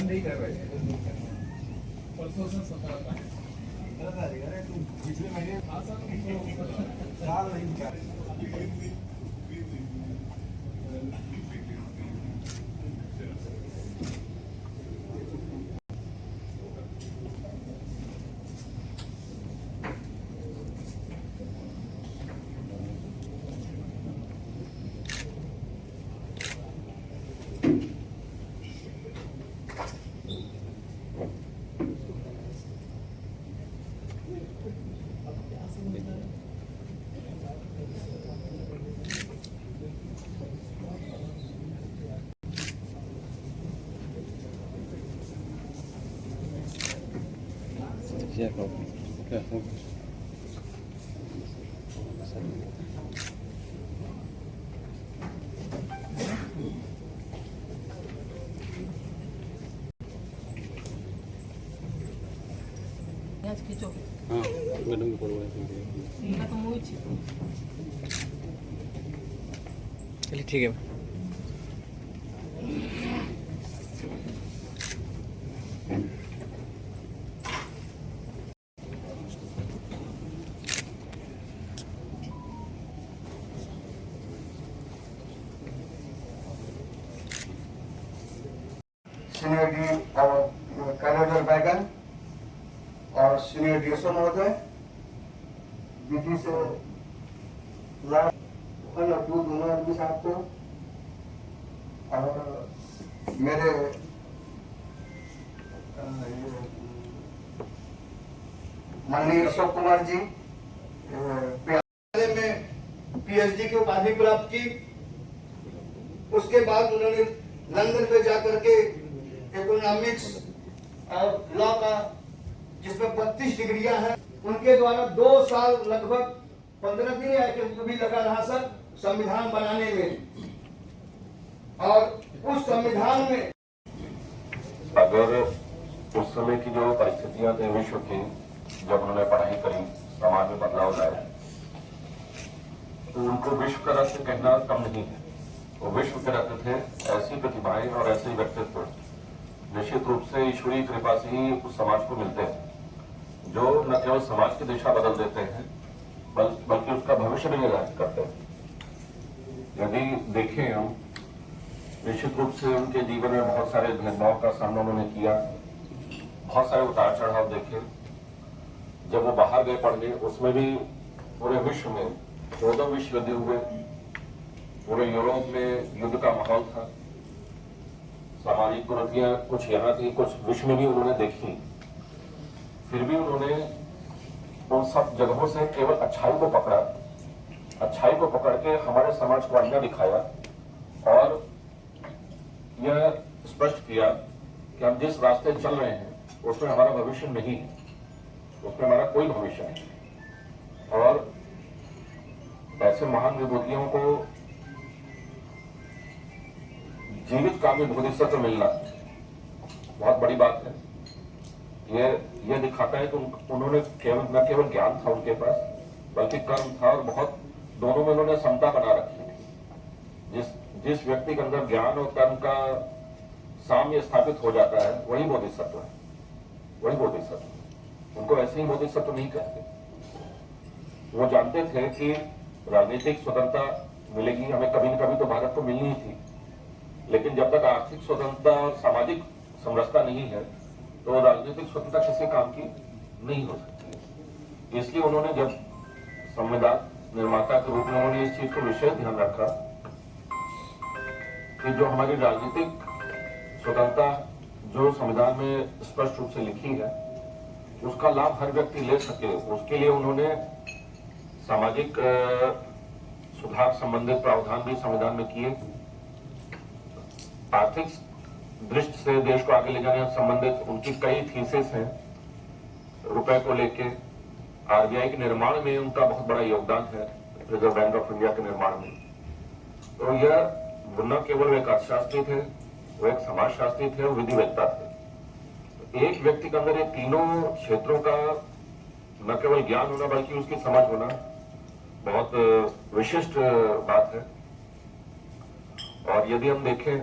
नहीं कर रहे परसों से सफर पिछले महीने साल नहीं Careful. Careful. हाँ, मैडम को बोलवा चलिए ठीक है। सीनियर डी और कैलेंडर बैगन और सीनियर डीएसओ महोदय बीटी से दोनों आदमी साहब को और मेरे माननीय अशोक कुमार जी में पीएचडी की उपाधि प्राप्त की। उसके बाद उन्होंने लंदन पे जाकर के इकोनॉमिक्स और लॉ का जिसमें 32 डिग्रियां हैं, उनके द्वारा 2 साल लगभग 15 दिन या भी लगा रहा सर संविधान बनाने में। और उस संविधान में अगर उस समय की जो परिस्थितियां थी विश्व की, जब उन्होंने पढ़ाई करी, समाज में बदलाव लाए, तो उनको विश्व का रत्न कहना कम नहीं है। वो विश्व के रत्न थे। ऐसी प्रतिभाएं और ऐसे व्यक्तित्व निश्चित रूप से ईश्वरीय कृपा से ही उस समाज को मिलते हैं, जो न केवल समाज की दिशा बदल देते हैं बल्कि उसका भविष्य भी निर्धारित करते हैं। यदि देखें हम, निश्चित रूप से उनके जीवन में बहुत सारे भेदभाव का सामना उन्होंने किया, बहुत सारे उतार चढ़ाव देखे। जब वो बाहर गए पढ़ने, उसमें भी पूरे विश्व में 14 विश्व युद्ध हुए, पूरे यूरोप में युद्ध का माहौल था, सामाजिक कुरीतियां कुछ यहाँ थी, कुछ विश्व में भी उन्होंने देखी। फिर भी उन्होंने उन सब जगहों से केवल अच्छाई को पकड़ा, अच्छाई को पकड़ के हमारे समाज को आईना दिखाया और यह स्पष्ट किया कि हम जिस रास्ते चल रहे हैं उसमें हमारा भविष्य नहीं है, उसमें हमारा कोई भविष्य नहीं। और ऐसे महान विभूतियों को जीवित काव्य बोधिसत्व मिलना बहुत बड़ी बात है। यह दिखाता है कि उन्होंने न केवल ज्ञान था उनके पास, बल्कि कर्म था, और बहुत दोनों में उन्होंने समता बना रखी थी। जिस व्यक्ति के अंदर ज्ञान और कर्म का साम्य स्थापित हो जाता है, वही बोधिसत्व है, वही बोधिसत्व। उनको ऐसे ही बोधिसत्व नहीं कहते। वो जानते थे कि राजनीतिक स्वतंत्रता मिलेगी हमें, कभी न कभी तो भारत को मिलनी ही थी, लेकिन जब तक आर्थिक स्वतंत्रता और सामाजिक समरसता नहीं है तो राजनीतिक स्वतंत्रता किसी काम की नहीं हो सकती। इसलिए उन्होंने जब संविधान निर्माता के रूप में उन्होंने इस चीज को विशेष ध्यान रखा कि जो हमारी राजनीतिक स्वतंत्रता जो संविधान में स्पष्ट रूप से लिखी है, उसका लाभ हर व्यक्ति ले सके, उसके लिए उन्होंने सामाजिक सुधार संबंधित प्रावधान भी संविधान में किए। आर्थिक दृष्टि से देश को आगे ले जाने संबंधित उनकी कई थीसिस हैं। रुपए को लेके आरबीआई के निर्माण में उनका बहुत बड़ा योगदान है, रिजर्व बैंक ऑफ इंडिया के निर्माण में। तो यह न केवल एक अर्थशास्त्री थे, वो एक समाजशास्त्री थे और विधिवेत्ता थे। एक व्यक्ति के अंदर ये तीनों क्षेत्रों का न केवल ज्ञान होना बल्कि उसकी समझ होना बहुत विशिष्ट बात है। और यदि हम देखें